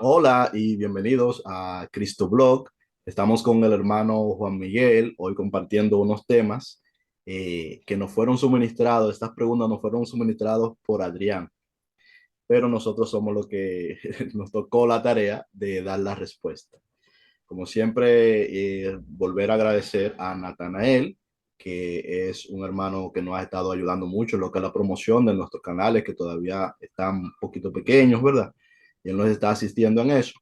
Hola y bienvenidos a Cristo Blog. Estamos con el hermano Juan Miguel, hoy compartiendo unos temas que nos fueron suministrados. Estas preguntas nos fueron suministrados por Adrián, pero nosotros somos los que nos tocó la tarea de dar la respuesta. Como siempre, volver a agradecer a Natanael, que es un hermano que nos ha estado ayudando mucho en lo que es la promoción de nuestros canales, que todavía están un poquito pequeños, ¿verdad? Y él nos está asistiendo en eso.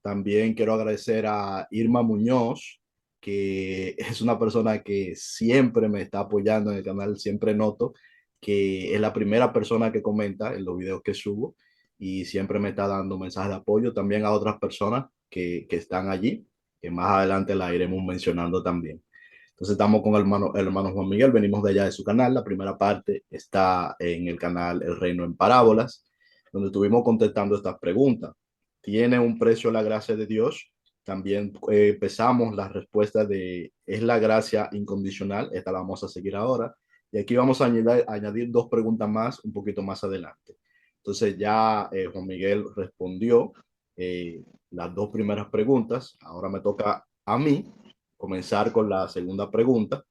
También quiero agradecer a Irma Muñoz, que es una persona que siempre me está apoyando en el canal, siempre noto que es la primera persona que comenta en los videos que subo y siempre me está dando mensajes de apoyo. También a otras personas que están allí, que más adelante la iremos mencionando también. Entonces estamos con el hermano Juan Miguel, venimos de allá de su canal. La primera parte está en el canal El Reino en Parábolas, donde estuvimos contestando estas preguntas. ¿Tiene un precio la gracia de Dios? También empezamos la respuesta de ¿es la gracia incondicional? Esta la vamos a seguir ahora. Y aquí vamos a añadir dos preguntas más un poquito más adelante. Entonces ya Juan Miguel respondió eh, las dos primeras preguntas. Ahora me toca a mí comenzar con la segunda pregunta,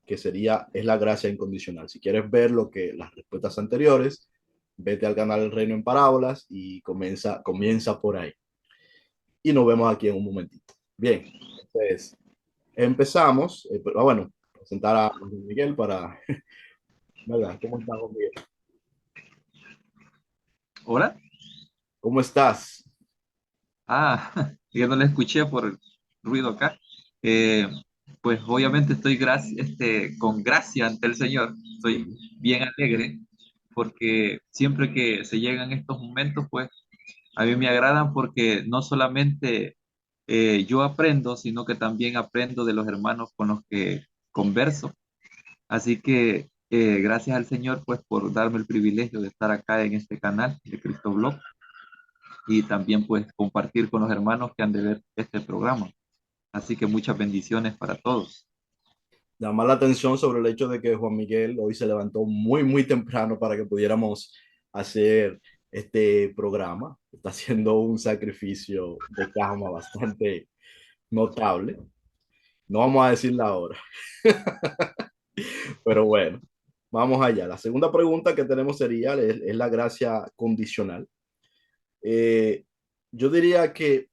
que sería ¿es la gracia incondicional? Si quieres ver lo que las respuestas anteriores, vete al canal El Reino en Parábolas y comienza por ahí. Y nos vemos aquí en un momentito. Bien, entonces empezamos. Bueno, presentar a Miguel para, ¿verdad? ¿Cómo estás, Miguel? ¿Hola? ¿Cómo estás? Ah, yo no la escuché por el ruido acá. Eh, pues obviamente estoy con gracia ante el Señor. Estoy Sí. bien alegre porque siempre que se llegan estos momentos, pues a mí me agradan porque no solamente yo aprendo, sino que también aprendo de los hermanos con los que converso. Así que gracias al Señor, pues por darme el privilegio de estar acá en este canal de Cristo Blog y también pues compartir con los hermanos que han de ver este programa. Así que muchas bendiciones para todos. Llamar la atención sobre el hecho de que Juan Miguel hoy se levantó muy, muy temprano para que pudiéramos hacer este programa. Está haciendo un sacrificio de cama bastante notable. No vamos a decir la hora, pero bueno, vamos allá. La segunda pregunta que tenemos sería, ¿es la gracia condicional? Eh, yo diría que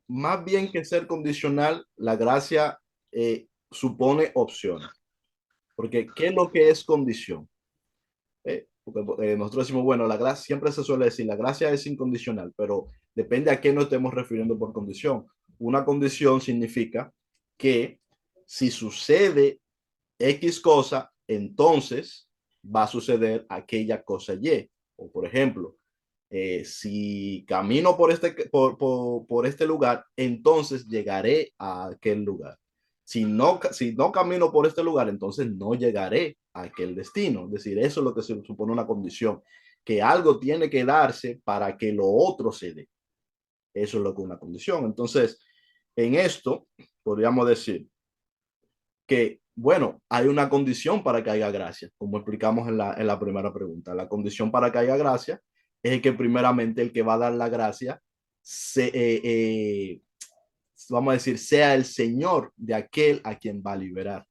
más bien que ser condicional, la gracia supone opciones. Porque, ¿qué es lo que es condición? Porque nosotros decimos, bueno, la gracia, siempre se suele decir, la gracia es incondicional, pero depende a qué nos estemos refiriendo por condición. Una condición significa que si sucede X cosa, entonces va a suceder aquella cosa Y. O por ejemplo, si camino por este lugar, entonces llegaré a aquel lugar. Si no camino por este lugar, entonces no llegaré a aquel destino. Es decir, eso es lo que se supone una condición, que algo tiene que darse para que lo otro se dé. Eso es lo que es una condición. Entonces, en esto podríamos decir que, bueno, hay una condición para que haya gracia, como explicamos en la primera pregunta. La condición para que haya gracia es que primeramente el que va a dar la gracia, se, vamos a decir, sea el Señor de aquel a quien va a liberar.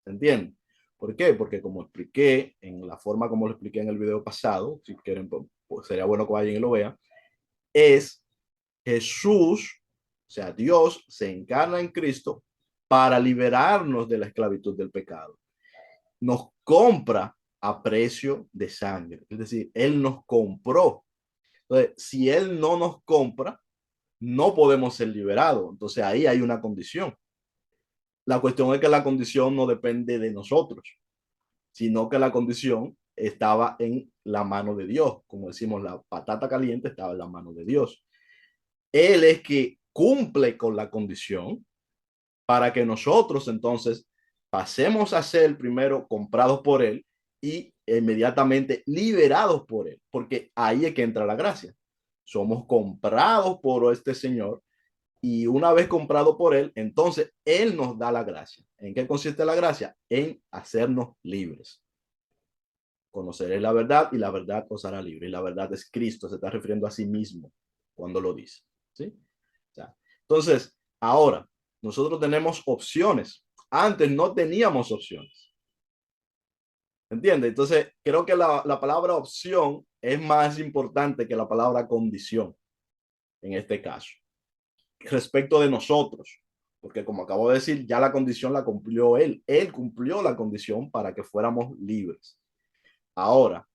¿Se entiende? ¿Por qué? Porque como expliqué en la forma como lo expliqué en el video pasado, si quieren, pues sería bueno que vayan y lo vean, es Jesús, o sea, Dios se encarna en Cristo para liberarnos de la esclavitud del pecado. Nos compra a precio de sangre, es decir, Él nos compró. Entonces, si Él no nos compra, no podemos ser liberados. Entonces ahí hay una condición. La cuestión es que la condición no depende de nosotros, sino que la condición estaba en la mano de Dios. Como decimos, la patata caliente estaba en la mano de Dios. Él es que cumple con la condición para que nosotros entonces pasemos a ser primero comprados por Él y inmediatamente liberados por Él, porque ahí es que entra la gracia. Somos comprados por este Señor y una vez comprado por Él, entonces Él nos da la gracia. ¿En qué consiste la gracia? En hacernos libres. Conoceréis la verdad y la verdad os hará libre. Y la verdad es Cristo, se está refiriendo a sí mismo. cuando lo dice. ¿Sí? O sea, entonces, ahora, nosotros tenemos opciones. Antes no teníamos opciones. ¿Entiendes? Entonces, creo que la palabra opción es más importante que la palabra condición en este caso, respecto de nosotros, porque como acabo de decir, ya la condición la cumplió él. Él cumplió la condición para que fuéramos libres. Ahora,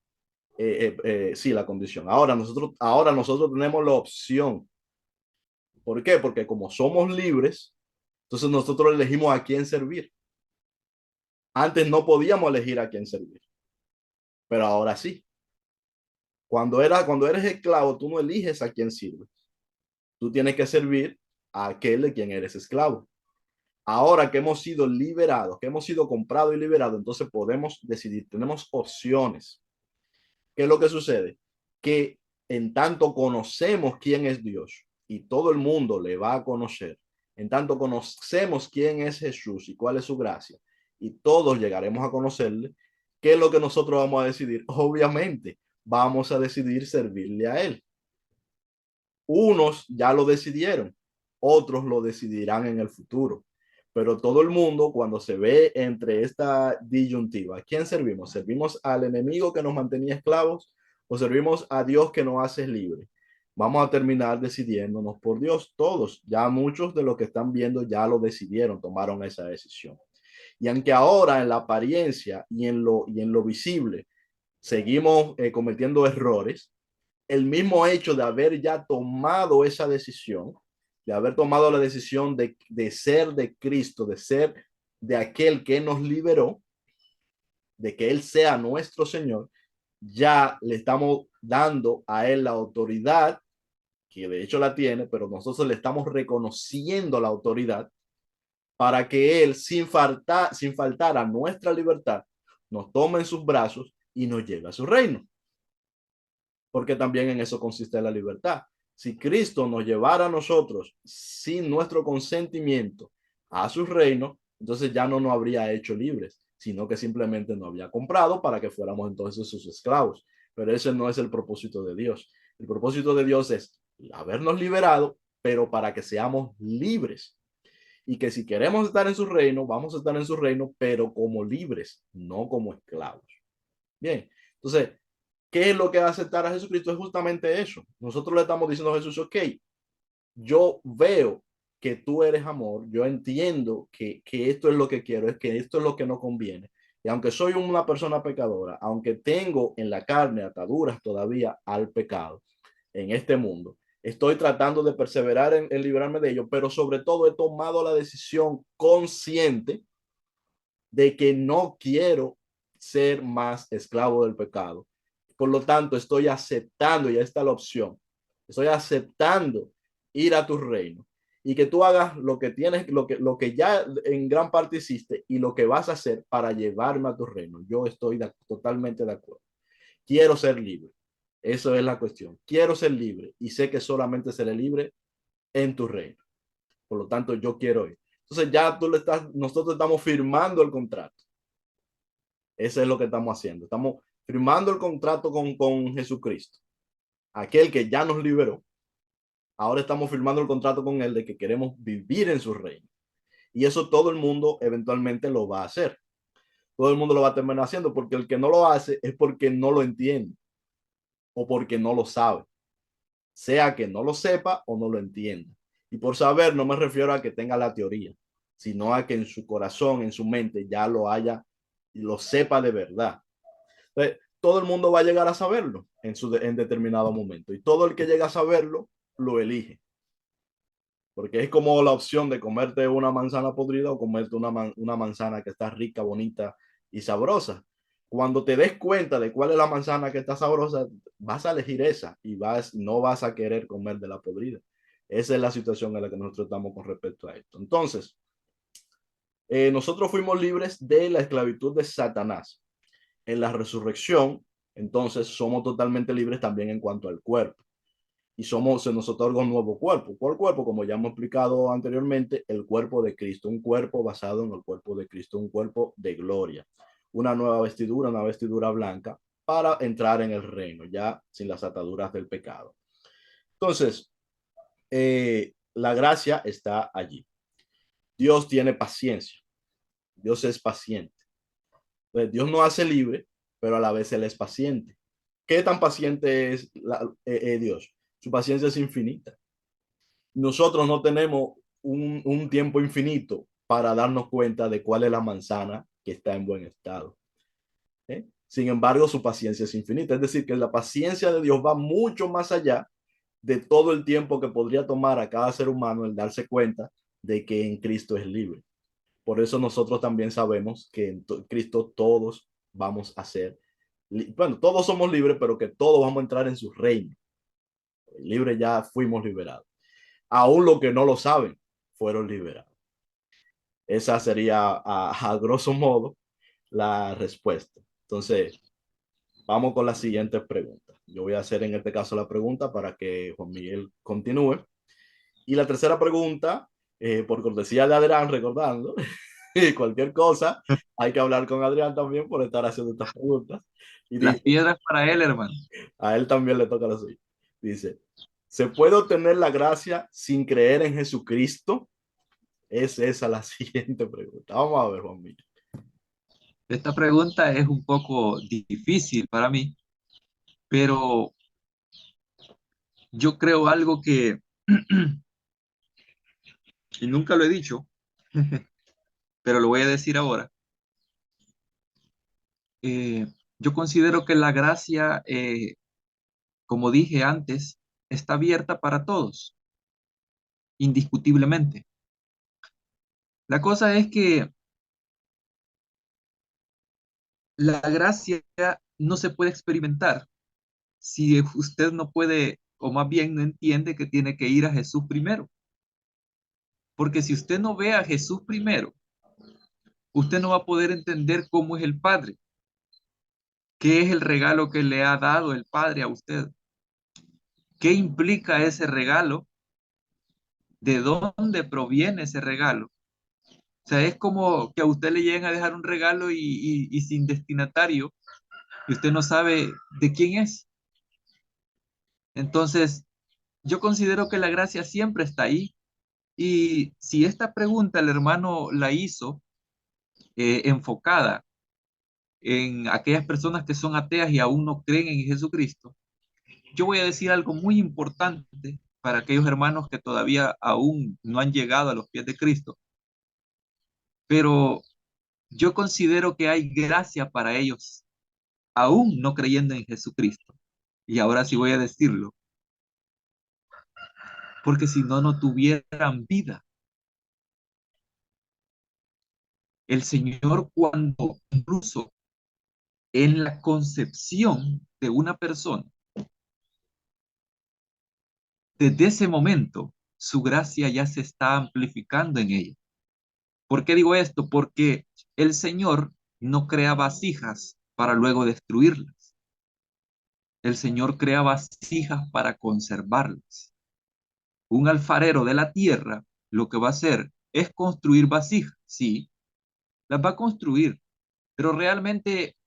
sí, la condición. Ahora nosotros tenemos la opción. ¿Por qué? Porque como somos libres, entonces nosotros elegimos a quién servir. Antes no podíamos elegir a quién servir, pero ahora sí. Cuando eres esclavo, tú no eliges a quién sirves. Tú tienes que servir a aquel de quien eres esclavo. Ahora que hemos sido liberados, que hemos sido comprados y liberados, entonces podemos decidir, tenemos opciones. ¿Qué es lo que sucede? Que en tanto conocemos quién es Dios y todo el mundo le va a conocer, en tanto conocemos quién es Jesús y cuál es su gracia, y todos llegaremos a conocerle, ¿qué es lo que nosotros vamos a decidir? Obviamente, vamos a decidir servirle a Él. Unos ya lo decidieron, otros lo decidirán en el futuro. Pero todo el mundo, cuando se ve entre esta disyuntiva, ¿a quién servimos? ¿Servimos al enemigo que nos mantenía esclavos o servimos a Dios que nos hace libres? Vamos a terminar decidiéndonos por Dios. Todos, ya muchos de los que están viendo ya lo decidieron, tomaron esa decisión. Y aunque ahora en la apariencia y en lo visible seguimos cometiendo errores, el mismo hecho de haber ya tomado esa decisión, de haber tomado la decisión de ser de Cristo, de ser de aquel que nos liberó, de que Él sea nuestro Señor, ya le estamos dando a Él la autoridad, que de hecho la tiene, pero nosotros le estamos reconociendo la autoridad para que Él, sin faltar a nuestra libertad, nos tome en sus brazos y nos lleve a su reino, porque también en eso consiste la libertad. Si Cristo nos llevara a nosotros sin nuestro consentimiento a su reino, entonces ya no nos habría hecho libres, sino que simplemente nos había comprado para que fuéramos entonces sus esclavos. Pero ese no es el propósito de Dios. El propósito de Dios es habernos liberado, pero para que seamos libres. Y que si queremos estar en su reino, vamos a estar en su reino, pero como libres, no como esclavos. Bien, entonces, ¿qué es lo que va a aceptar a Jesucristo? Es justamente eso. Nosotros le estamos diciendo a Jesús, ok, yo veo que tú eres amor, yo entiendo que esto es lo que quiero, es que esto es lo que no conviene. Y aunque soy una persona pecadora, aunque tengo en la carne ataduras todavía al pecado en este mundo, estoy tratando de perseverar en librarme de ello, pero sobre todo he tomado la decisión consciente de que no quiero ser más esclavo del pecado. Por lo tanto, estoy aceptando, ya está la opción, estoy aceptando ir a tu reino y que tú hagas lo que tienes, lo que ya en gran parte hiciste y lo que vas a hacer para llevarme a tu reino. Yo estoy totalmente de acuerdo. Quiero ser libre. Eso es la cuestión. Quiero ser libre y sé que solamente seré libre en tu reino. Por lo tanto, yo quiero ir. Entonces ya nosotros estamos firmando el contrato. Eso es lo que estamos haciendo. Estamos firmando el contrato con Jesucristo, aquel que ya nos liberó. Ahora estamos firmando el contrato con él de que queremos vivir en su reino. Y eso todo el mundo eventualmente lo va a hacer. Todo el mundo lo va a terminar haciendo porque el que no lo hace es porque no lo entiende o porque no lo sabe. Sea que no lo sepa o no lo entienda. Y por saber no me refiero a que tenga la teoría, sino a que en su corazón, en su mente ya lo haya y lo sepa de verdad. Entonces, todo el mundo va a llegar a saberlo en determinado momento. Y todo el que llega a saberlo, lo elige. Porque es como la opción de comerte una manzana podrida o comerte una manzana que está rica, bonita y sabrosa. Cuando te des cuenta de cuál es la manzana que está sabrosa, vas a elegir esa y no vas a querer comer de la podrida. Esa es la situación en la que nosotros estamos con respecto a esto. Entonces, nosotros fuimos libres de la esclavitud de Satanás. En la resurrección, entonces somos totalmente libres también en cuanto al cuerpo. Y se nos otorga un nuevo cuerpo. ¿Cuál cuerpo? Como ya hemos explicado anteriormente, el cuerpo de Cristo, un cuerpo basado en el cuerpo de Cristo, un cuerpo de gloria, una nueva vestidura, una vestidura blanca para entrar en el reino, ya sin las ataduras del pecado. Entonces, La gracia está allí. Dios tiene paciencia. Dios es paciente. Entonces, Dios no hace libre, pero a la vez Él es paciente. ¿Qué tan paciente es Dios? Su paciencia es infinita. Nosotros no tenemos un tiempo infinito para darnos cuenta de cuál es la manzana que está en buen estado. ¿Eh? Sin embargo, su paciencia es infinita. Es decir, que la paciencia de Dios va mucho más allá de todo el tiempo que podría tomar a cada ser humano el darse cuenta de que en Cristo es libre. Por eso nosotros también sabemos que en Cristo todos vamos a ser, bueno, todos somos libres, pero que todos vamos a entrar en su reino. Libre ya fuimos liberados. Aún los que no lo saben fueron liberados. Esa sería a grosso modo la respuesta. Entonces, vamos con la siguiente pregunta. Yo voy a hacer en este caso la pregunta para que Juan Miguel continúe. Y la tercera pregunta, por cortesía de Adrián, recordando, y cualquier cosa, hay que hablar con Adrián también por estar haciendo estas preguntas. Y Las dice, piedras para él, hermano. a él también le toca la suya. Dice, ¿se puede obtener la gracia sin creer en Jesucristo? Es esa la siguiente pregunta. Vamos a ver, Juan Miguel. Esta pregunta es un poco difícil para mí, pero yo creo algo que, y nunca lo he dicho, pero lo voy a decir ahora. Eh, yo considero que la gracia, como dije antes, está abierta para todos, indiscutiblemente. La cosa es que la gracia no se puede experimentar si usted no puede, o más bien no entiende que tiene que ir a Jesús primero. Porque si usted no ve a Jesús primero, usted no va a poder entender cómo es el Padre, qué es el regalo que le ha dado el Padre a usted, qué implica ese regalo, de dónde proviene ese regalo. O sea, es como que a usted le lleguen a dejar un regalo y sin destinatario, y usted no sabe de quién es. Entonces, yo considero que la gracia siempre está ahí. Y si esta pregunta el hermano la hizo enfocada en aquellas personas que son ateas y aún no creen en Jesucristo, yo voy a decir algo muy importante para aquellos hermanos que todavía aún no han llegado a los pies de Cristo, pero yo considero que hay gracia para ellos, aún no creyendo en Jesucristo. Y ahora sí voy a decirlo, porque si no, no tuvieran vida. El Señor cuando incluso en la concepción de una persona, desde ese momento, su gracia ya se está amplificando en ella. ¿Por qué digo esto? Porque el Señor no crea vasijas para luego destruirlas. El Señor crea vasijas para conservarlas. Un alfarero de la tierra lo que va a hacer es construir vasijas. Sí, las va a construir, pero realmente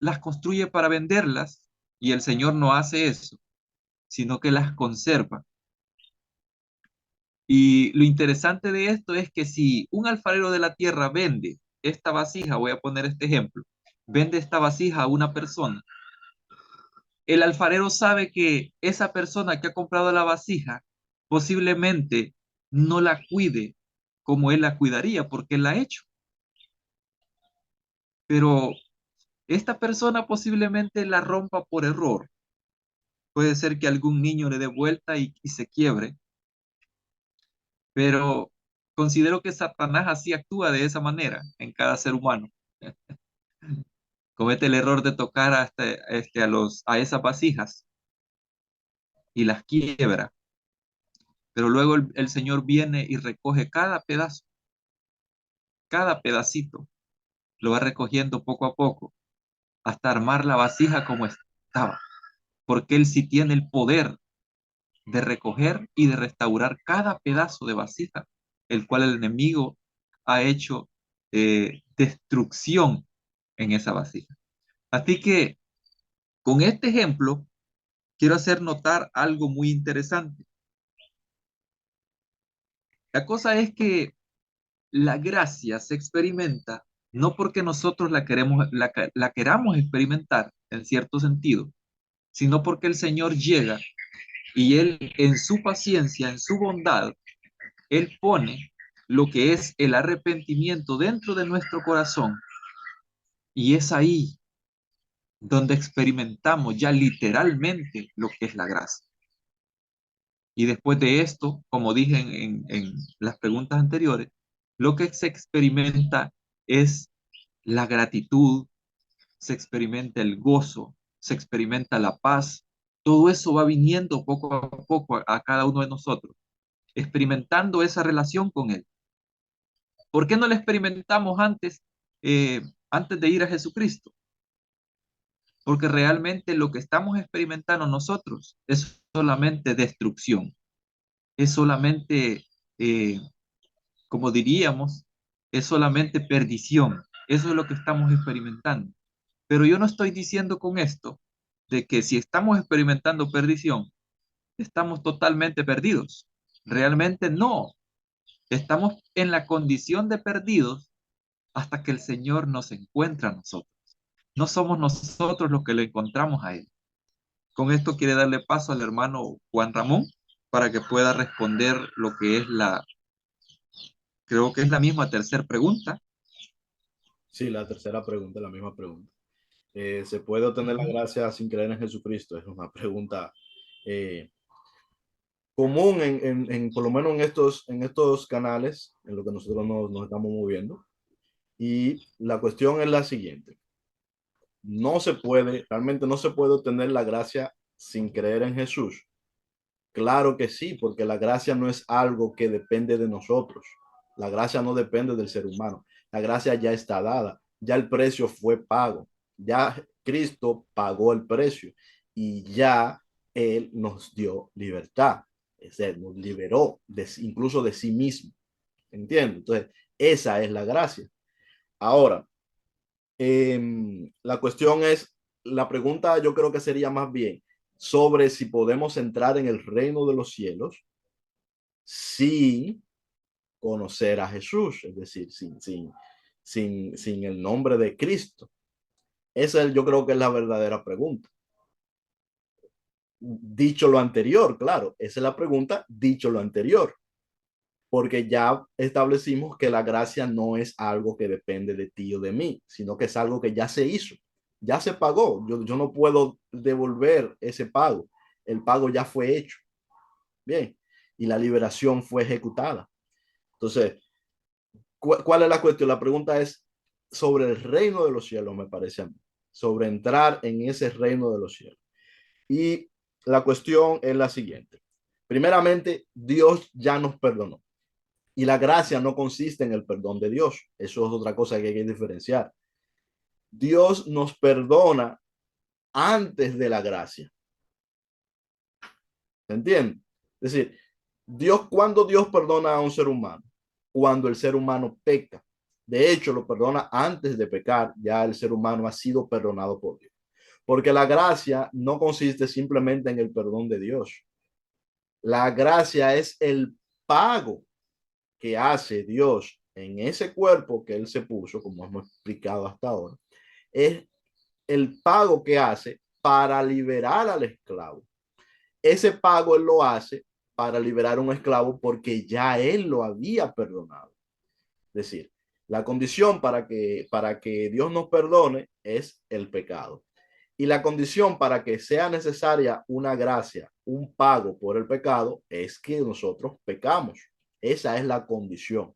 las construye para venderlas y el Señor no hace eso, sino que las conserva. Y lo interesante de esto es que si un alfarero de la tierra vende esta vasija, voy a poner este ejemplo, vende esta vasija a una persona, el alfarero sabe que esa persona que ha comprado la vasija posiblemente no la cuide como él la cuidaría porque él la ha hecho. Pero esta persona posiblemente la rompa por error. Puede ser que algún niño le dé vuelta y se quiebre, pero considero que Satanás así actúa de esa manera en cada ser humano. Comete el error de tocar a esas vasijas y las quiebra, pero luego el Señor viene y recoge cada pedazo, cada pedacito, lo va recogiendo poco a poco hasta armar la vasija como estaba, porque Él sí tiene el poder de recoger y de restaurar cada pedazo de vasija, el cual el enemigo ha hecho destrucción en esa vasija. Así que con este ejemplo quiero hacer notar algo muy interesante. La cosa es que la gracia se experimenta no porque nosotros la queramos experimentar en cierto sentido, sino porque el Señor llega y Él en su paciencia, en su bondad, Él pone lo que es el arrepentimiento dentro de nuestro corazón y es ahí donde experimentamos ya literalmente lo que es la gracia. Y después de esto, como dije en las preguntas anteriores, lo que se experimenta es la gratitud, se experimenta el gozo, se experimenta la paz. Todo eso va viniendo poco a poco a cada uno de nosotros, experimentando esa relación con Él. ¿Por qué no la experimentamos antes de ir a Jesucristo? Porque realmente lo que estamos experimentando nosotros es solamente destrucción, es solamente, eh, como diríamos, es solamente perdición. Eso es lo que estamos experimentando. Pero yo no estoy diciendo con esto de que si estamos experimentando perdición, estamos totalmente perdidos. Realmente no. Estamos en la condición de perdidos hasta que el Señor nos encuentra a nosotros. No somos nosotros los que le encontramos a Él. Con esto quiere darle paso al hermano Juan Ramón para que pueda responder lo que es creo que es la misma tercera pregunta. Sí, la tercera pregunta, la misma pregunta. ¿Se puede obtener la Ujú. gracia sin creer en Jesucristo? Es una pregunta eh, común por lo menos en estos canales en los que nosotros nos estamos moviendo. Y la cuestión es la siguiente. No se puede, realmente no se puede obtener la gracia sin creer en Jesús. Claro que sí, porque la gracia no es algo que depende de nosotros. La gracia no depende del ser humano. La gracia ya está dada. Ya el precio fue pago. Ya Cristo pagó el precio y ya Él nos dio libertad. Es decir, nos liberó incluso de sí mismo. ¿Entiendes? Entonces, esa es la gracia. Ahora, la cuestión es, la pregunta yo creo que sería más bien sobre si podemos entrar en el reino de los cielos sin conocer a Jesús, es decir, sin el nombre de Cristo. Esa yo creo que es la verdadera pregunta. Dicho lo anterior, claro, esa es la pregunta, dicho lo anterior, porque ya establecimos que la gracia no es algo que depende de ti o de mí, sino que es algo que ya se hizo, ya se pagó. Yo no puedo devolver ese pago. El pago ya fue hecho. Bien, y la liberación fue ejecutada. Entonces, ¿cuál es la cuestión? La pregunta es sobre el reino de los cielos, me parece a mí, sobre entrar en ese reino de los cielos. Y la cuestión es la siguiente. Primeramente, Dios ya nos perdonó. Y la gracia no consiste en el perdón de Dios. Eso es otra cosa que hay que diferenciar. Dios nos perdona antes de la gracia. ¿Se entiende? Es decir, cuando Dios perdona a un ser humano, cuando el ser humano peca. De hecho, lo perdona antes de pecar, ya el ser humano ha sido perdonado por Dios. Porque la gracia no consiste simplemente en el perdón de Dios. La gracia es el pago que hace Dios en ese cuerpo que Él se puso, como hemos explicado hasta ahora, es el pago que hace para liberar al esclavo. Ese pago Él lo hace para liberar a un esclavo porque ya Él lo había perdonado. Es decir, la condición para que Dios nos perdone es el pecado. Y la condición para que sea necesaria una gracia, un pago por el pecado, es que nosotros pecamos. Esa es la condición.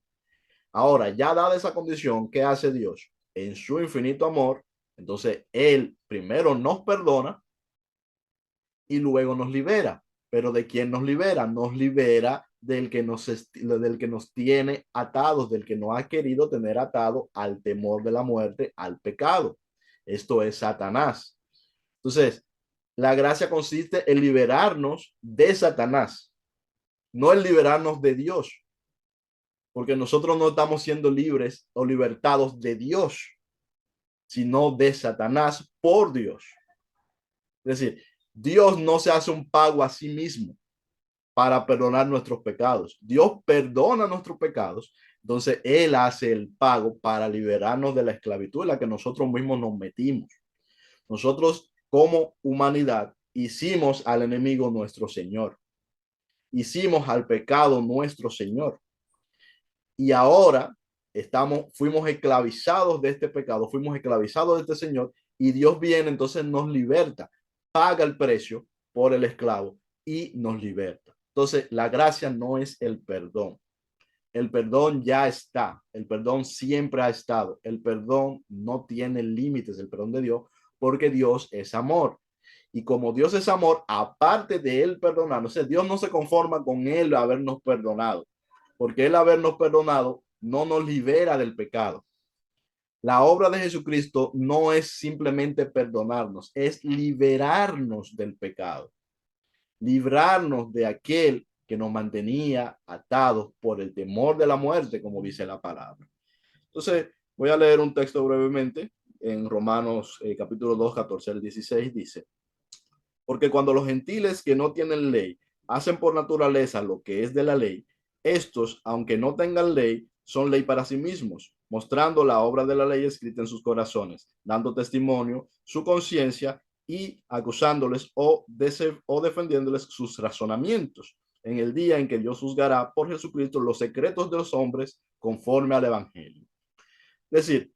Ahora, ya dada esa condición, ¿qué hace Dios? En su infinito amor, entonces Él primero nos perdona y luego nos libera. Pero ¿de quién nos libera? Nos libera del que nos tiene atados, del que nos ha querido tener atado al temor de la muerte, al pecado. Esto es Satanás. Entonces, la gracia consiste en liberarnos de Satanás, no en liberarnos de Dios, porque nosotros no estamos siendo libres o libertados de Dios, sino de Satanás por Dios. Es decir, Dios no se hace un pago a sí mismo. para perdonar nuestros pecados. Dios perdona nuestros pecados, entonces Él hace el pago para liberarnos de la esclavitud en la que nosotros mismos nos metimos. Nosotros como humanidad hicimos al enemigo nuestro Señor, hicimos al pecado nuestro Señor. Y ahora fuimos esclavizados de este pecado, fuimos esclavizados de este Señor, y Dios viene, entonces nos liberta, paga el precio por el esclavo y nos liberta. Entonces, la gracia no es el perdón. El perdón ya está, el perdón siempre ha estado, el perdón no tiene límites, el perdón de Dios, porque Dios es amor. Y como Dios es amor, aparte de él perdonarnos, Dios no se conforma con él habernos perdonado, porque él habernos perdonado no nos libera del pecado. La obra de Jesucristo no es simplemente perdonarnos, es liberarnos del pecado, librarnos de aquel que nos mantenía atados por el temor de la muerte, como dice la palabra. Entonces, voy a leer un texto brevemente en Romanos capítulo 2, 14 al 16, dice: porque cuando los gentiles que no tienen ley hacen por naturaleza lo que es de la ley, estos, aunque no tengan ley, son ley para sí mismos, mostrando la obra de la ley escrita en sus corazones, dando testimonio su conciencia y acusándoles o defendiéndoles sus razonamientos en el día en que Dios juzgará por Jesucristo los secretos de los hombres conforme al Evangelio. Es decir,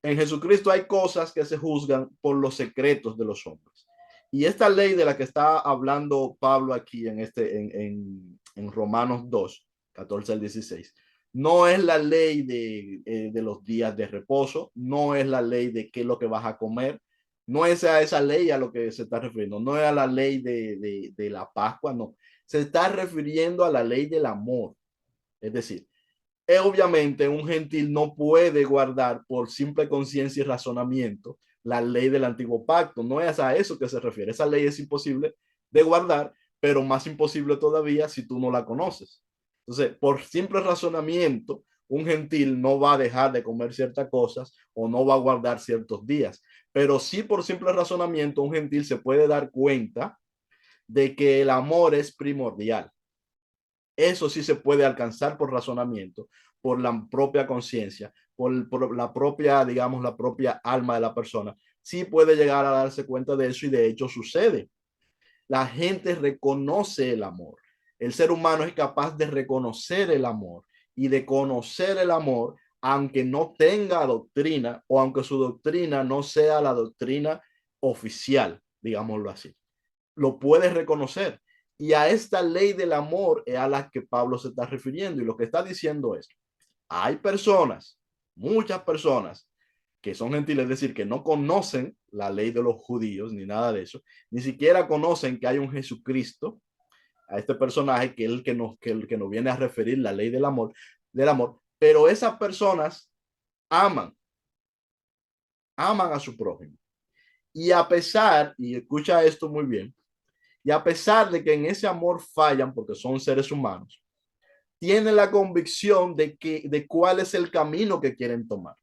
en Jesucristo hay cosas que se juzgan por los secretos de los hombres. Y esta ley de la que está hablando Pablo aquí en Romanos 2, 14 al 16, no es la ley de los días de reposo, no es la ley de qué es lo que vas a comer, no es a esa ley a lo que se está refiriendo, no es a la ley de la Pascua, no. Se está refiriendo a la ley del amor. Es decir, obviamente un gentil no puede guardar por simple conciencia y razonamiento la ley del antiguo pacto. No es a eso que se refiere. Esa ley es imposible de guardar, pero más imposible todavía si tú no la conoces. Entonces, por simple razonamiento, un gentil no va a dejar de comer ciertas cosas o no va a guardar ciertos días. Pero sí, por simple razonamiento, un gentil se puede dar cuenta de que el amor es primordial. Eso sí se puede alcanzar por razonamiento, por la propia conciencia, por la propia, digamos, la propia alma de la persona. Sí puede llegar a darse cuenta de eso y de hecho sucede. La gente reconoce el amor. El ser humano es capaz de reconocer el amor y de conocer el amor, aunque no tenga doctrina o aunque su doctrina no sea la doctrina oficial, digámoslo así. Lo puedes reconocer. Y a esta ley del amor es a la que Pablo se está refiriendo. Y lo que está diciendo es, hay personas, muchas personas, que son gentiles, es decir, que no conocen la ley de los judíos ni nada de eso, ni siquiera conocen que hay un Jesucristo, a este personaje que es el que nos viene a referir la ley del amor, pero esas personas aman, aman a su prójimo. Y a pesar, y escucha esto muy bien, y a pesar de que en ese amor fallan porque son seres humanos, tienen la convicción de cuál es el camino que quieren tomar.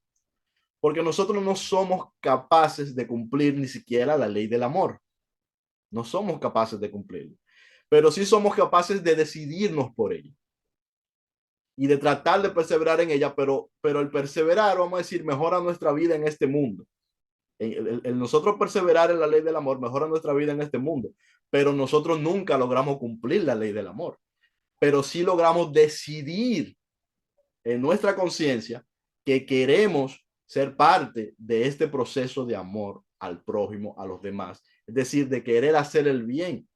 Porque nosotros no somos capaces de cumplir ni siquiera la ley del amor. No somos capaces de cumplirlo. Pero sí somos capaces de decidirnos por ella y de tratar de perseverar en ella, pero el perseverar, vamos a decir, mejora nuestra vida en este mundo. El nosotros perseverar en la ley del amor mejora nuestra vida en este mundo, pero nosotros nunca logramos cumplir la ley del amor, pero sí logramos decidir en nuestra conciencia que queremos ser parte de este proceso de amor al prójimo, a los demás, es decir, de querer hacer el bien.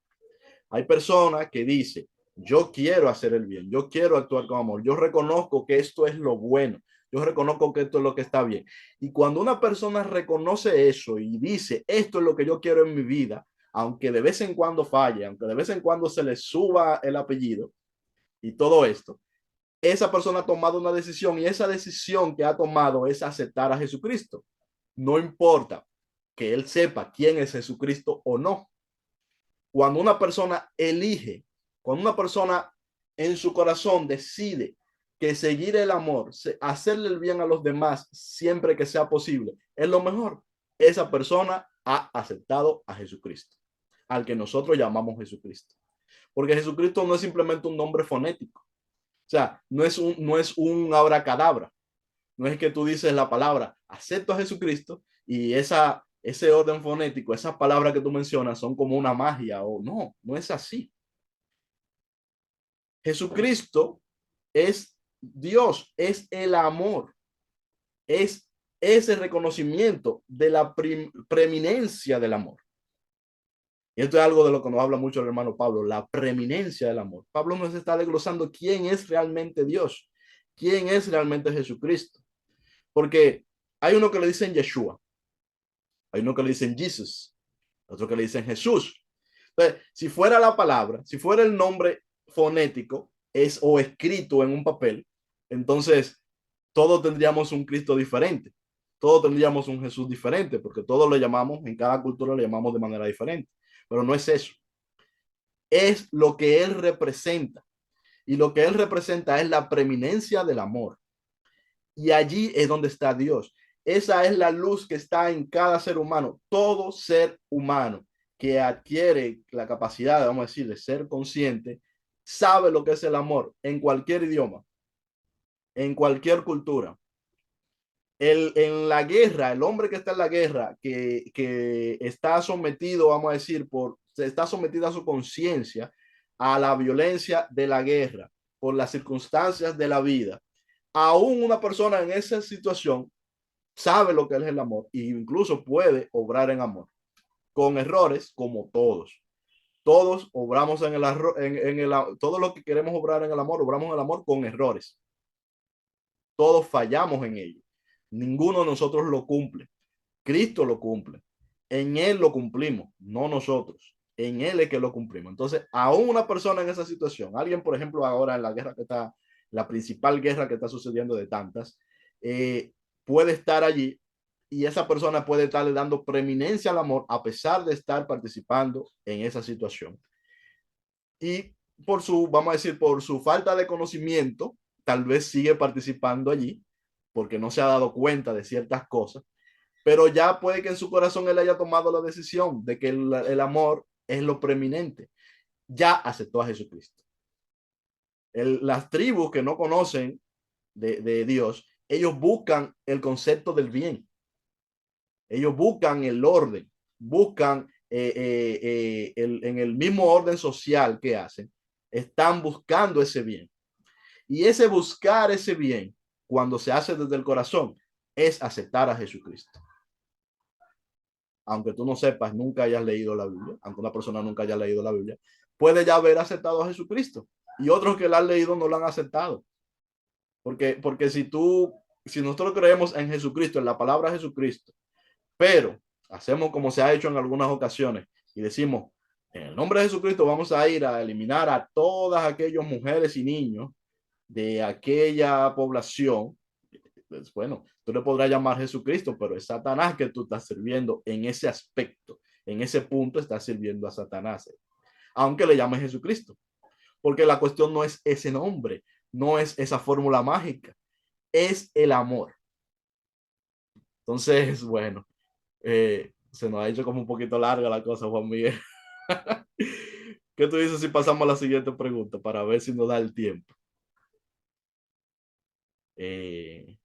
Hay personas que dicen, yo quiero hacer el bien, yo quiero actuar con amor, yo reconozco que esto es lo bueno, yo reconozco que esto es lo que está bien. Y cuando una persona reconoce eso y dice, esto es lo que yo quiero en mi vida, aunque de vez en cuando falle, aunque de vez en cuando se le suba el apellido y todo esto, esa persona ha tomado una decisión y esa decisión que ha tomado es aceptar a Jesucristo. No importa que él sepa quién es Jesucristo o no. Cuando una persona elige, cuando una persona en su corazón decide que seguir el amor, hacerle el bien a los demás siempre que sea posible, es lo mejor. Esa persona ha aceptado a Jesucristo, al que nosotros llamamos Jesucristo. porque Jesucristo no es simplemente un nombre fonético. O sea, no es un abracadabra. No es que tú dices la palabra, acepto a Jesucristo y ese orden fonético, esas palabras que tú mencionas son como una magia o no, no es así. Jesucristo es Dios, es el amor, es ese reconocimiento de la preeminencia del amor. Y esto es algo de lo que nos habla mucho el hermano Pablo, la preeminencia del amor. Pablo nos está desglosando quién es realmente Dios, quién es realmente Jesucristo. Porque hay uno que le dicen Yeshua, hay uno que le dicen Jesus, otro que le dicen Jesús. Entonces, si fuera la palabra, si fuera el nombre fonético o escrito en un papel, entonces todos tendríamos un Cristo diferente, todos tendríamos un Jesús diferente, porque todos lo llamamos, en cada cultura lo llamamos de manera diferente, pero no es eso, es lo que Él representa, y lo que Él representa es la preeminencia del amor, y allí es donde está Dios. Esa es la luz que está en cada ser humano, todo ser humano que adquiere la capacidad, vamos a decir, de ser consciente, sabe lo que es el amor en cualquier idioma, en cualquier cultura. En la guerra, el hombre que está en la guerra, que está sometido, vamos a decir, está sometido a su conciencia, a la violencia de la guerra, por las circunstancias de la vida. Aún una persona en esa situación sabe lo que es el amor e incluso puede obrar en amor, con errores como todos. Todos obramos todo lo que queremos obrar en el amor, obramos en el amor con errores. Todos fallamos en ello. Ninguno de nosotros lo cumple. Cristo lo cumple. En Él lo cumplimos, no nosotros. En Él es que lo cumplimos. Entonces, aún una persona en esa situación, alguien, por ejemplo, ahora en la guerra que está, la principal guerra que está sucediendo de tantas, puede estar allí y esa persona puede estarle dando preeminencia al amor a pesar de estar participando en esa situación. Y vamos a decir, por su falta de conocimiento, tal vez sigue participando allí porque no se ha dado cuenta de ciertas cosas, pero ya puede que en su corazón él haya tomado la decisión de que el amor es lo preeminente. Ya aceptó a Jesucristo. Las tribus que no conocen de Dios, ellos buscan el concepto del bien. Ellos buscan el orden, buscan en el mismo orden social que hacen, están buscando ese bien. Y ese buscar ese bien, cuando se hace desde el corazón, es aceptar a Jesucristo. Aunque tú no sepas, nunca hayas leído la Biblia, aunque una persona nunca haya leído la Biblia, puede ya haber aceptado a Jesucristo. Y otros que la han leído no lo han aceptado. Porque si nosotros creemos en Jesucristo, en la palabra Jesucristo, pero hacemos como se ha hecho en algunas ocasiones y decimos, en el nombre de Jesucristo vamos a ir a eliminar a todas aquellas mujeres y niños de aquella población. Pues, bueno, tú le podrás llamar Jesucristo, pero es Satanás que tú estás sirviendo en ese aspecto, en ese punto estás sirviendo a Satanás, aunque le llames Jesucristo, porque la cuestión no es ese nombre, no es esa fórmula mágica, es el amor. Entonces, bueno, se nos ha hecho como un poquito larga la cosa, Juan Miguel. ¿Qué tú dices si pasamos a la siguiente pregunta para ver si nos da el tiempo? Eh,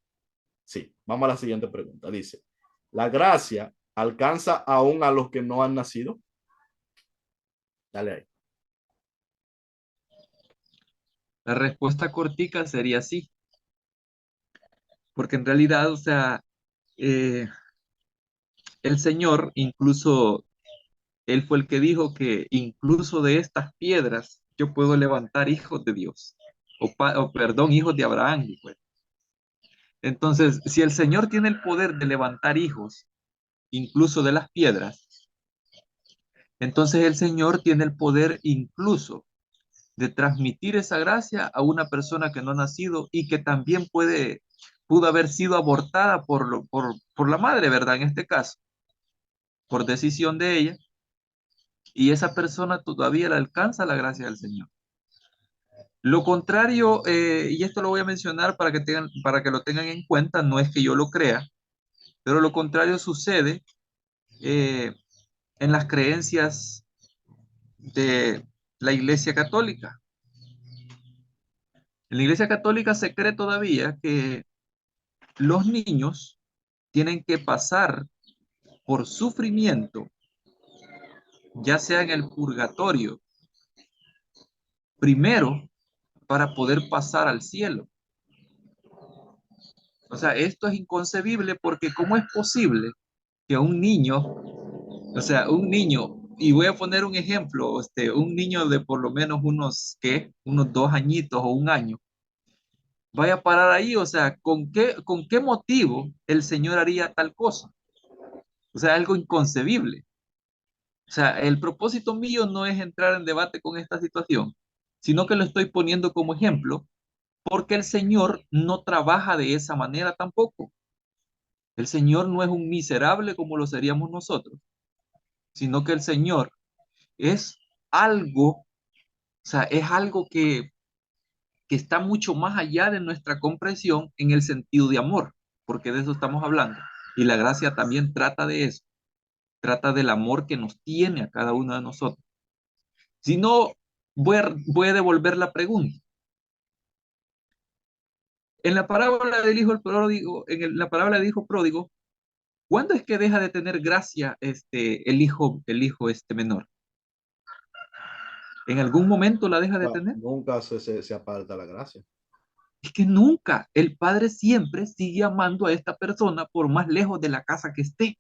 sí, vamos a la siguiente pregunta. Dice, ¿la gracia alcanza aún a los que no han nacido? Dale ahí. La respuesta cortica sería sí, porque en realidad, o sea, eh, el Señor incluso, Él fue el que dijo que incluso de estas piedras yo puedo levantar hijos de Dios, o perdón, hijos de Abraham, dijo él. Entonces, si el Señor tiene el poder de levantar hijos, incluso de las piedras, entonces el Señor tiene el poder incluso de transmitir esa gracia a una persona que no ha nacido y que también pudo haber sido abortada por la madre, ¿verdad? En este caso, por decisión de ella, y esa persona todavía le alcanza la gracia del Señor. Lo contrario, y esto lo voy a mencionar para que lo tengan en cuenta, no es que yo lo crea, pero lo contrario sucede eh, en las creencias la Iglesia Católica. En la Iglesia Católica se cree todavía que los niños tienen que pasar por sufrimiento, ya sea en el purgatorio, primero para poder pasar al cielo. O sea, esto es inconcebible porque ¿cómo es posible que un niño, o sea, un niño, y voy a poner un ejemplo, un niño de por lo menos unos, ¿qué? Unos 2 añitos o un año, vaya a parar ahí? O sea, con qué motivo el Señor haría tal cosa? O sea, algo inconcebible. O sea, el propósito mío no es entrar en debate con esta situación, sino que lo estoy poniendo como ejemplo porque el Señor no trabaja de esa manera tampoco. El Señor no es un miserable como lo seríamos nosotros, sino que el Señor es algo, o sea, es algo que está mucho más allá de nuestra comprensión en el sentido de amor, porque de eso estamos hablando. Y la gracia también trata de eso, trata del amor que nos tiene a cada uno de nosotros. Si no, voy a devolver la pregunta. En la parábola del hijo pródigo, la parábola del hijo pródigo, ¿cuándo es que deja de tener gracia el hijo menor? ¿En algún momento la deja de tener? Nunca se aparta la gracia. Es que nunca. El padre siempre sigue amando a esta persona por más lejos de la casa que esté.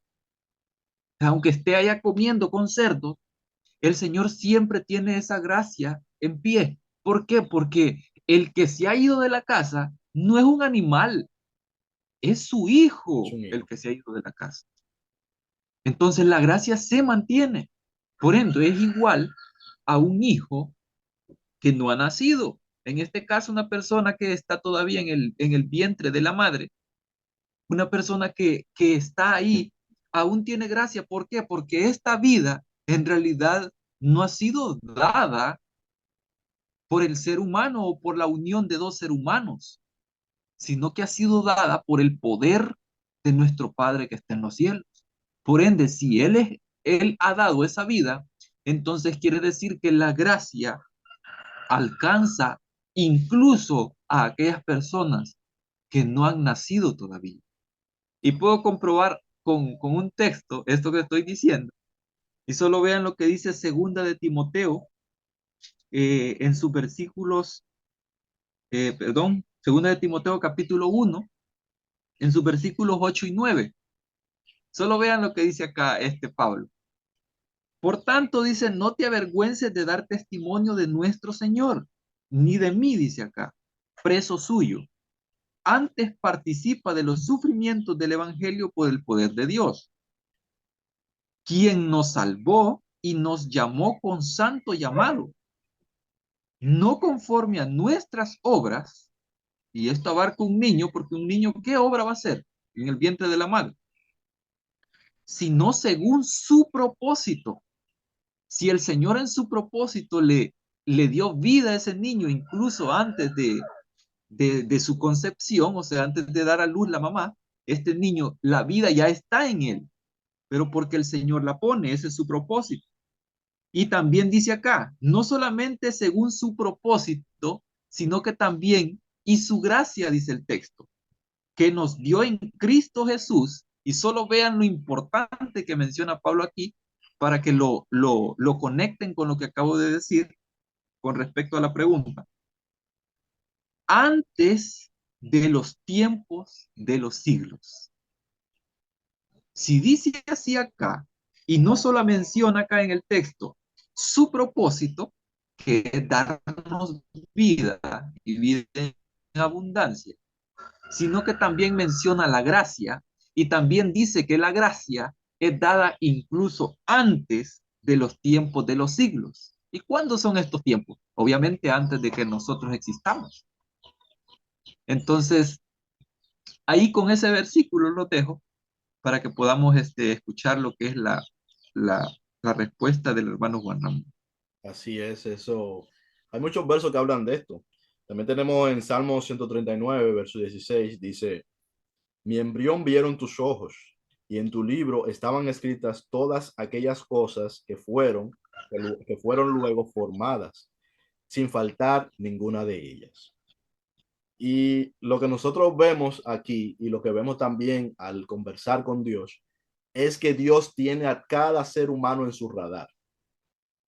Aunque esté allá comiendo con cerdos, el Señor siempre tiene esa gracia en pie. ¿Por qué? Porque el que se ha ido de la casa no es un animal, es su Es hijo un el hijo. que se ha ido de la casa. Entonces la gracia se mantiene. Por ende, es igual a un hijo que no ha nacido. En este caso, una persona que está todavía en el vientre de la madre, una persona que está ahí, aún tiene gracia. ¿Por qué? Porque esta vida en realidad no ha sido dada por el ser humano o por la unión de dos seres humanos, sino que ha sido dada por el poder de nuestro Padre que está en los cielos. Por ende, si Él ha dado esa vida, entonces quiere decir que la gracia alcanza incluso a aquellas personas que no han nacido todavía. Y puedo comprobar con un texto esto que estoy diciendo. Y solo vean lo que dice segunda de Timoteo en sus versículos, segunda de Timoteo capítulo 1, en sus versículos 8 y 9. Solo vean lo que dice acá Pablo. Por tanto, dice, no te avergüences de dar testimonio de nuestro Señor, ni de mí, dice acá, preso suyo. Antes participa de los sufrimientos del Evangelio por el poder de Dios, quien nos salvó y nos llamó con santo llamado, no conforme a nuestras obras, y esto abarca un niño, porque un niño, ¿qué obra va a hacer en el vientre de la madre? Sino según su propósito. Si el Señor en su propósito le dio vida a ese niño, incluso antes de su concepción, o sea, antes de dar a luz la mamá, este niño, la vida ya está en él, pero porque el Señor la pone, ese es su propósito. Y también dice acá, no solamente según su propósito, sino que también, y su gracia, dice el texto, que nos dio en Cristo Jesús, y solo vean lo importante que menciona Pablo aquí, para que lo conecten con lo que acabo de decir con respecto a la pregunta. Antes de los tiempos de los siglos. Si dice así acá, y no solo menciona acá en el texto su propósito, que es darnos vida y vida en abundancia, sino que también menciona la gracia y también dice que la gracia es dada incluso antes de los tiempos de los siglos. ¿Y cuándo son estos tiempos? Obviamente antes de que nosotros existamos. Entonces, ahí con ese versículo lo dejo para que podamos escuchar lo que es la, la respuesta del hermano Juan Ramón. Así es, eso. Hay muchos versos que hablan de esto. También tenemos en Salmo 139, verso 16, dice, mi embrión vieron tus ojos, y en tu libro estaban escritas todas aquellas cosas que fueron que fueron luego formadas, sin faltar ninguna de ellas. Y lo que nosotros vemos aquí y lo que vemos también al conversar con Dios es que Dios tiene a cada ser humano en su radar.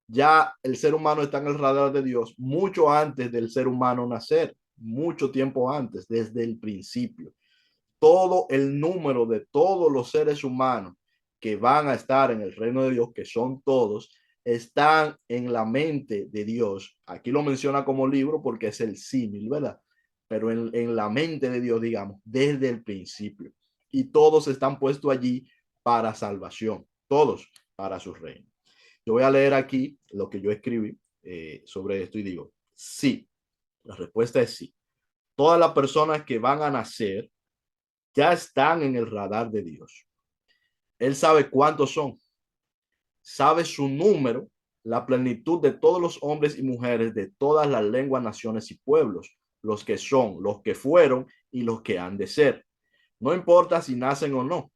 Ya el ser humano está en el radar de Dios mucho antes del ser humano nacer, mucho tiempo antes, desde el principio. Todo el número de todos los seres humanos que van a estar en el reino de Dios, que son todos, están en la mente de Dios. Aquí lo menciona como libro porque es el símil, ¿verdad? Pero en la mente de Dios, digamos, desde el principio. Y todos están puestos allí para salvación, todos para su reino. Yo voy a leer aquí lo que yo escribí sobre esto y digo, sí, la respuesta es sí. Todas las personas que van a nacer ya están en el radar de Dios. Él sabe cuántos son, sabe su número, la plenitud de todos los hombres y mujeres de todas las lenguas, naciones y pueblos, los que son, los que fueron y los que han de ser. No importa si nacen o no.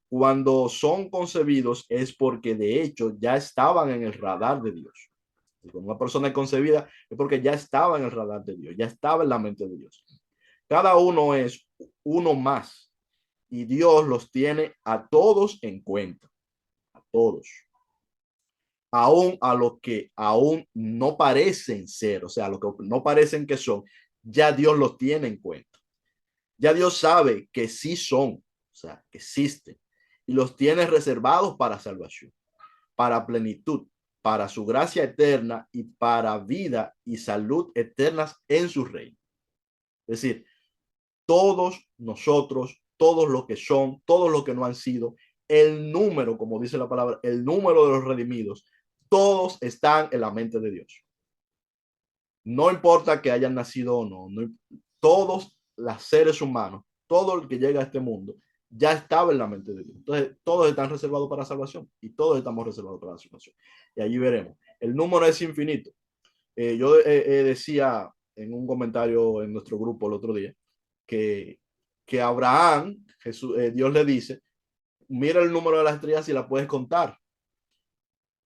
Cuando son concebidos es porque de hecho ya estaban en el radar de Dios. Y cuando una persona es concebida es porque ya estaba en el radar de Dios, ya estaba en la mente de Dios. Cada uno es uno más y Dios los tiene a todos en cuenta, a todos. Aún a los que aún no parecen ser, o sea, a los que no parecen que son, ya Dios los tiene en cuenta. Ya Dios sabe que sí son, o sea, que existen y los tiene reservados para salvación, para plenitud, para su gracia eterna y para vida y salud eternas en su reino. Es decir, todos nosotros, todos los que son, todos los que no han sido, el número, como dice la palabra, el número de los redimidos, todos están en la mente de Dios. No importa que hayan nacido o no, no todos los seres humanos, todo el que llega a este mundo, ya estaba en la mente de Dios. Entonces, todos están reservados para salvación y todos estamos reservados para la salvación. Y allí veremos. El número es infinito. Yo decía en un comentario en nuestro grupo el otro día que, que Abraham, Jesús, Dios le dice, mira el número de las estrellas y la puedes contar.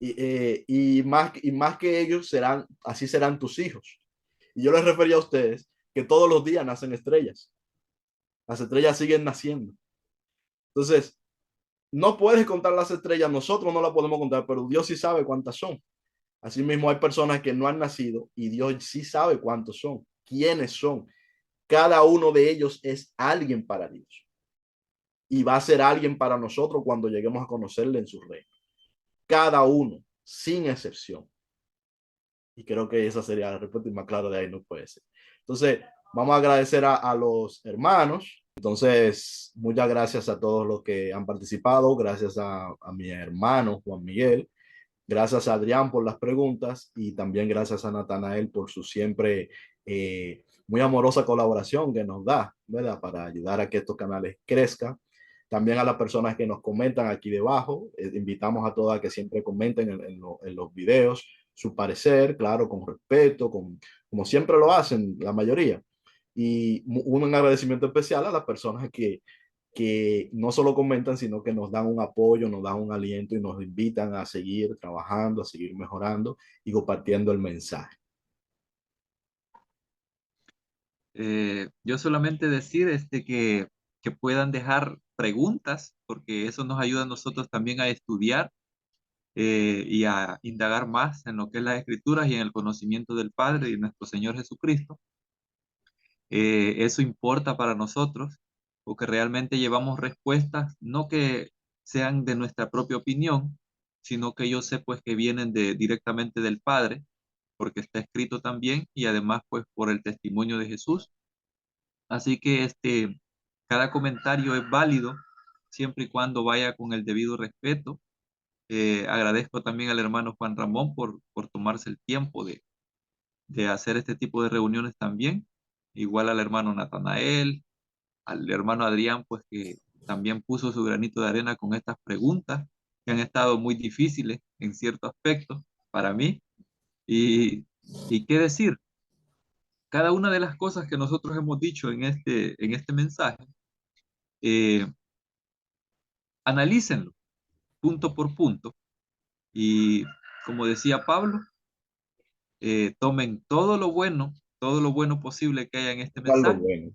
Y más que ellos serán, así serán tus hijos. Y yo les refería a ustedes que todos los días nacen estrellas. Las estrellas siguen naciendo. Entonces, no puedes contar las estrellas, nosotros no las podemos contar, pero Dios sí sabe cuántas son. Asimismo, hay personas que no han nacido y Dios sí sabe cuántos son, quiénes son. Cada uno de ellos es alguien para Dios y va a ser alguien para nosotros cuando lleguemos a conocerle en su reino. Cada uno, sin excepción. Y creo que esa sería la respuesta más clara de ahí no puede ser. Entonces, vamos a agradecer a los hermanos. Entonces, muchas gracias a todos los que han participado. Gracias a mi hermano Juan Miguel. Gracias a Adrián por las preguntas y también gracias a Natanael por su siempre muy amorosa colaboración que nos da, ¿verdad? Para ayudar a que estos canales crezcan. También a las personas que nos comentan aquí debajo, invitamos a todas a que siempre comenten en los videos su parecer, claro, con respeto, como siempre lo hacen la mayoría. Y un agradecimiento especial a las personas que no solo comentan, sino que nos dan un apoyo, nos dan un aliento y nos invitan a seguir trabajando, a seguir mejorando y compartiendo el mensaje. Yo solamente decir que puedan dejar preguntas, porque eso nos ayuda a nosotros también a estudiar y a indagar más en lo que es las escrituras y en el conocimiento del Padre y nuestro Señor Jesucristo. Eso importa para nosotros, porque realmente llevamos respuestas, no que sean de nuestra propia opinión, sino que yo sé pues que vienen directamente del Padre, porque está escrito también y además pues por el testimonio de Jesús. Así que cada comentario es válido siempre y cuando vaya con el debido respeto. Agradezco también al hermano Juan Ramón por tomarse el tiempo de hacer este tipo de reuniones también. Igual al hermano Natanael, al hermano Adrián, pues que también puso su granito de arena con estas preguntas que han estado muy difíciles en cierto aspecto para mí. Y qué decir, cada una de las cosas que nosotros hemos dicho en este mensaje, eh, analícenlo punto por punto y como decía Pablo, tomen todo lo bueno posible que haya en este Algo mensaje bueno,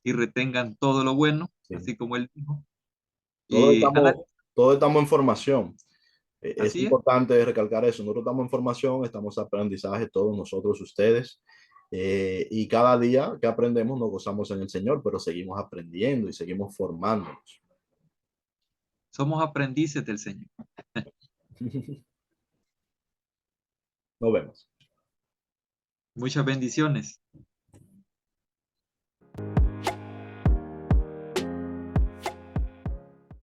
y retengan todo lo bueno, sí. así como él dijo. Todos Y estamos, todos estamos en formación. Es así es, importante recalcar eso. Nosotros estamos en formación, estamos en aprendizaje, todos nosotros, ustedes. Y cada día que aprendemos nos gozamos en el Señor, pero seguimos aprendiendo y seguimos formándonos. somos aprendices del Señor. Nos vemos. Muchas bendiciones.